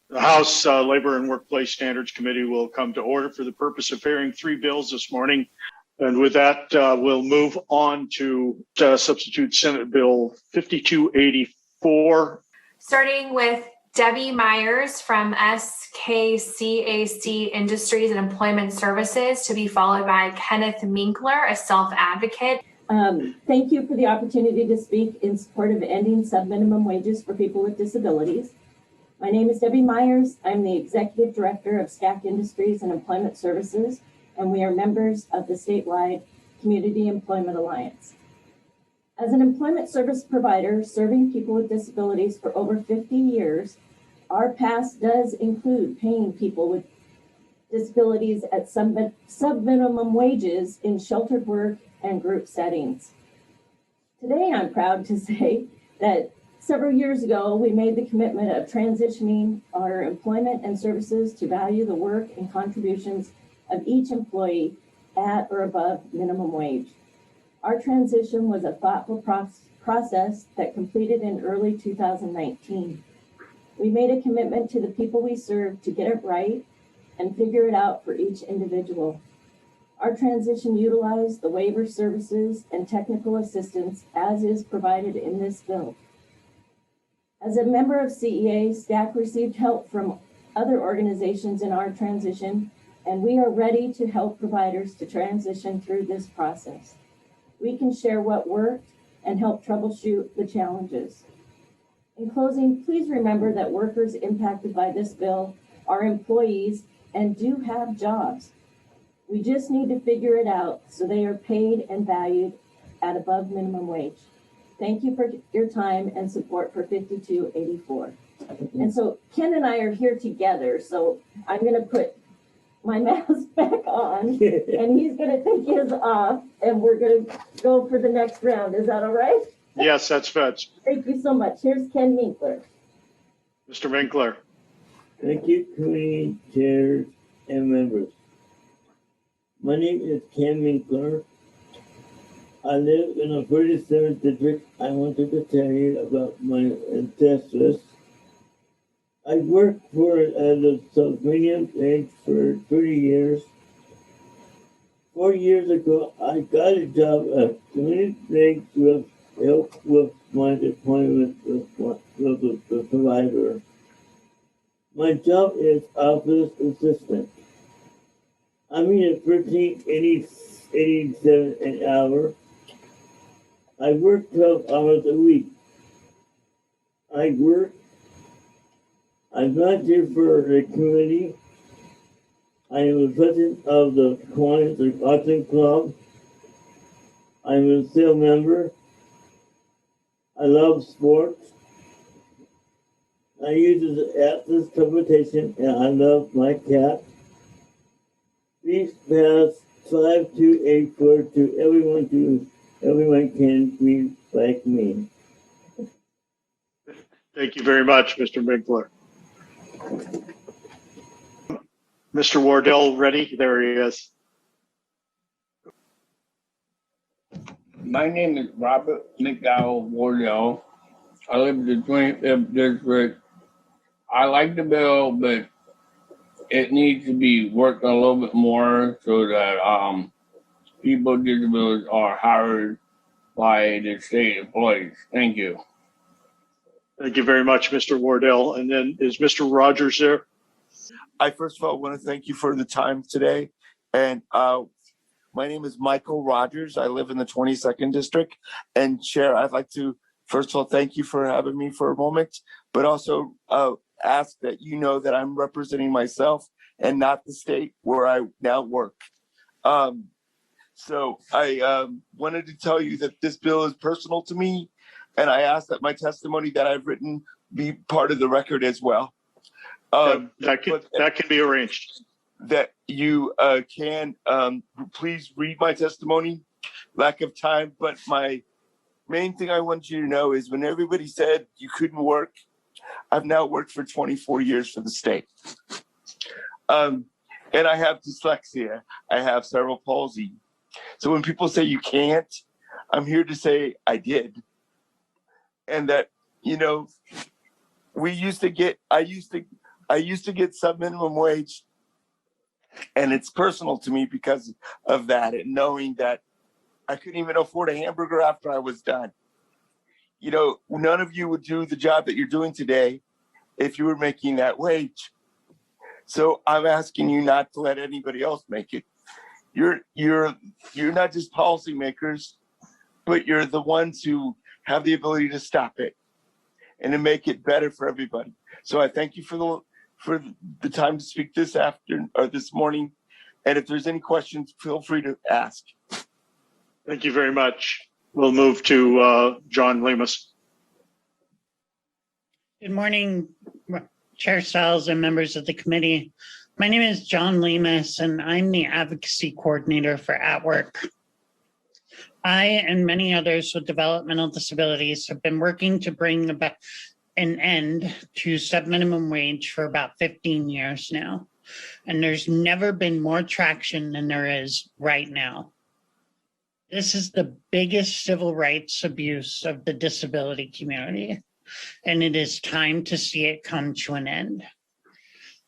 The House Labor and Workplace Standards Committee will come to order for the purpose of hearing three bills this morning. And with that, we'll move on to substitute Senate Bill 5284. Starting with Debbie Myers from SKCAC Industries and Employment Services, to be followed by Kenneth Minkler, a self-advocate. Thank you for the opportunity to speak in support of ending subminimum wages for people with disabilities. My name is Debbie Myers. I'm the Executive Director of SKAC Industries and Employment Services, and we are members of the statewide Community Employment Alliance. As an employment service provider serving people with disabilities for over 50 years, our past does include paying people with disabilities at sub-minimum wages in sheltered work and group settings. Today, I'm proud to say that several years ago, we made the commitment of transitioning our employment and services to value the work and contributions of each employee at or above minimum wage. Our transition was a thoughtful process that completed in early 2019. We made a commitment to the people we serve to get it right and figure it out for each individual. Our transition utilized the waiver services and technical assistance as is provided in this bill. As a member of CEA, SKAC received help from other organizations in our transition, and we are ready to help providers to transition through this process. We can share what worked and help troubleshoot the challenges. In closing, please remember that workers impacted by this bill are employees and do have jobs. We just need to figure it out so they are paid and valued at above minimum wage. Thank you for your time and support for 5284. And so Ken and I are here together, so I'm going to put my mask back on and he's going to take his off and we're going to go for the next round. Is that all right? Yes, that's fetched. Thank you so much. Here's Ken Minkler. Mr. Minkler. Thank you, committee chairs and members. My name is Ken Minkler. I live in a 37th district. I wanted to tell you about my ancestors. I worked for the medium age for 30 years. 4 years ago, I got a job at community bank to help with my deployment with the provider. My job is office assistant. I'm at $13.87 an hour. I work 12 hours a week. I'm not here for the committee. I am the president of the Kiwanis Auction Club. I'm a sale member. I love sports. I use Atlas Transportation and I love my cat. Please pass 5284 to everyone can be like me. Thank you very much, Mr. Minkler. Mr. Wardell, ready? There he is. My name is Robert McDowell Wardell. I live in the 25th district. I like the bill, but it needs to be worked a little bit more so that people with disabilities are hired by the state employees. Thank you. Thank you very much, Mr. Wardell. And then is Mr. Rogers there? I first of all want to thank you for the time today. And my name is Michael Rogers. I live in the 22nd district. And Chair, I'd like to first of all thank you for having me for a moment, but also ask that you know that I'm representing myself and not the state where I now work. So I wanted to tell you that this bill is personal to me, and I ask that my testimony that I've written be part of the record as well. That can be arranged. That you can please read my testimony. Lack of time, but my main thing I want you to know is when everybody said you couldn't work, I've now worked for 24 years for the state. And I have dyslexia. I have cerebral palsy. So when people say you can't, I'm here to say I did. And that, you know, I used to I used to get sub minimum wage, and it's personal to me because of that, and knowing that I couldn't even afford a hamburger after I was done. You know, none of you would do the job that you're doing today if you were making that wage. So I'm asking you not to let anybody else make it. You're not just policymakers, but you're the ones who have the ability to stop it and to make it better for everybody. So I thank you for the time to speak this afternoon or this morning. And if there's any questions, feel free to ask. Thank you very much. We'll move to John Lemus. Good morning, Chair Stiles and members of the committee. My name is John Lemus, and I'm the advocacy coordinator for At Work. I and many others with developmental disabilities have been working to bring about an end to sub-minimum wage for about 15 years now. And there's never been more traction than there is right now. This is the biggest civil rights abuse of the disability community, and it is time to see it come to an end.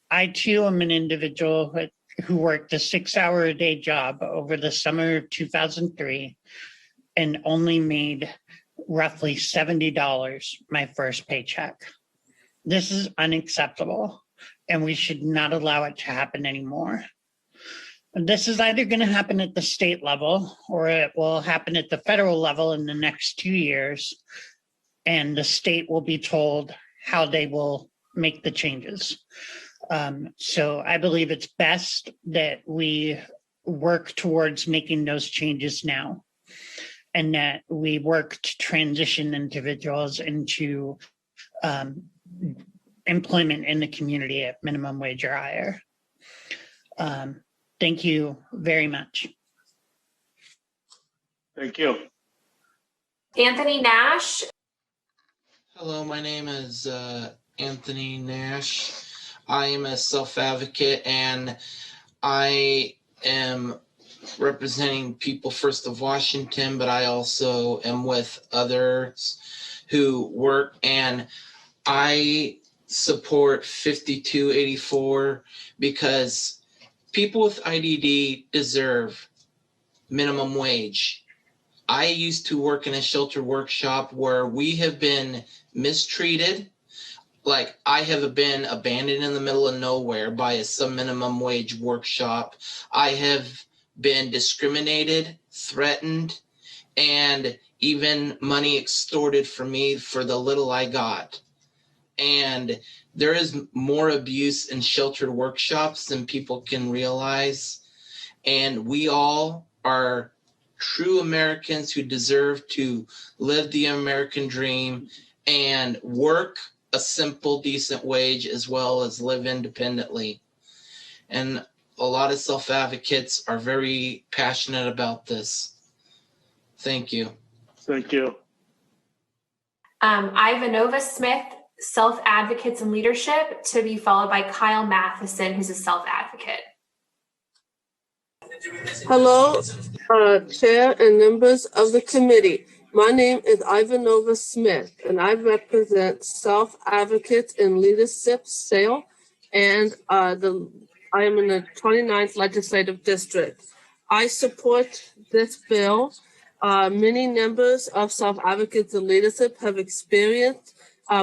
I too am an individual who worked a 6-hour-a-day job over the summer of 2003 and only made roughly $70 my first paycheck. This is unacceptable, and we should not allow it to happen anymore. This is either going to happen at the state level or it will happen at the federal level in the next 2 years, and the state will be told how they will make the changes. So I believe it's best that we work towards making those changes now, and that we work to transition individuals into employment in the community at minimum wage or higher. Thank you very much. Thank you. Anthony Nash. Hello, my name is Anthony Nash. I am a self-advocate, and I am representing People First of Washington, but I also am with others who work, and I support 5284 because people with IDD deserve minimum wage. I used to work in a shelter workshop where we have been mistreated. Like, I have been abandoned in the middle of nowhere by a sub-minimum wage workshop. I have been discriminated, threatened, and even money extorted from me for the little I got. And there is more abuse in sheltered workshops than people can realize. And we all are true Americans who deserve to live the American dream and work a simple, decent wage as well as live independently. And a lot of self-advocates are very passionate about this. Thank you. Thank you. Ivanova Smith, Self-Advocates and Leadership, to be followed by Kyle Matheson, who's a self-advocate. Hello, Chair and members of the committee. My name is Ivanova Smith, and I represent Self-Advocates and Leadership SAIL, and I am in the 29th Legislative District. I support this bill. Many members of Self-Advocates and Leadership have experienced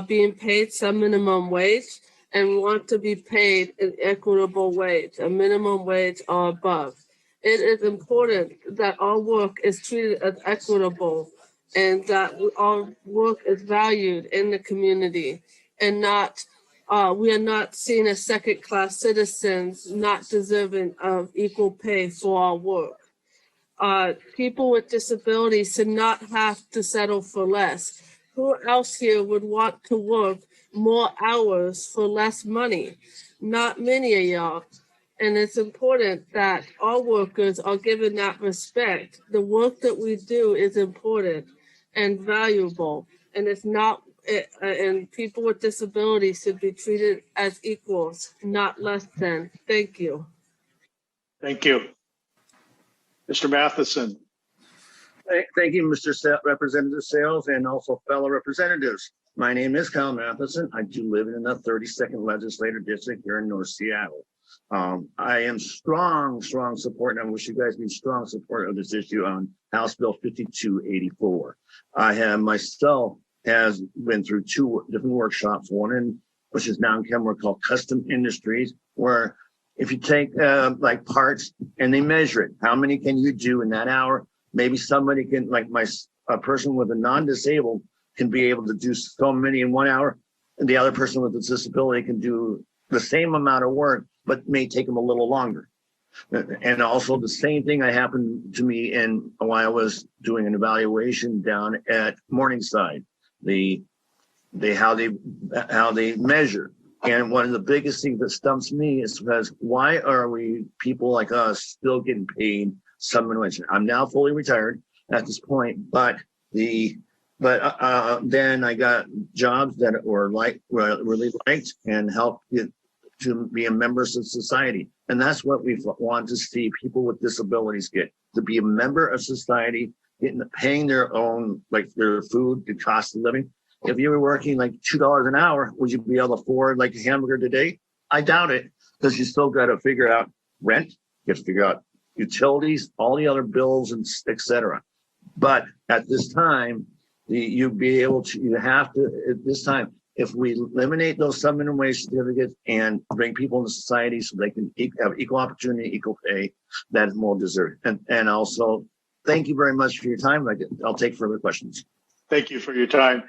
being paid some minimum wage and want to be paid an equitable wage, a minimum wage or above. It is important that our work is treated as equitable and that our work is valued in the community, and not we are not seen as second-class citizens not deserving of equal pay for our work. People with disabilities should not have to settle for less. Who else here would want to work more hours for less money? Not many of y'all. And it's important that all workers are given that respect. The work that we do is important and valuable, and it's not. And people with disabilities should be treated as equals, not less than. Thank you. Thank you. Mr. Matheson. Thank you, Mr. Representative Sales, and also fellow representatives. My name is Kyle Matheson. I do live in the 32nd Legislative District here in North Seattle. I am strong support, and I wish you guys be strong support of this issue on House Bill 5284. I have myself has been through two different workshops, one in which is now in Kenmore called Custom Industries, where if you take like parts and they measure it, how many can you do in that hour? Maybe somebody can, like a person with a non-disabled can be able to do so many in 1 hour, and the other person with a disability can do the same amount of work, but may take them a little longer. And also the same thing happened to me while I was doing an evaluation down at Morningside. How they measure. And one of the biggest things that stumps me is because why are we people like us still getting paid some wage? I'm now fully retired at this point, but then I got jobs that were really liked and helped to be a members of society. And that's what we want to see people with disabilities get, to be a member of society, paying their own, like their food, the cost of living. If you were working like $2 an hour, would you be able to afford like a hamburger today? I doubt it, because you still got to figure out rent, you have to figure out utilities, all the other bills, and et cetera. But at this time, you have to, at this time, if we eliminate those sub-minimum wage certificates and bring people into society so they can have equal opportunity, equal pay, that is more deserved. And also, thank you very much for your time. I'll take further questions. Thank you for your time.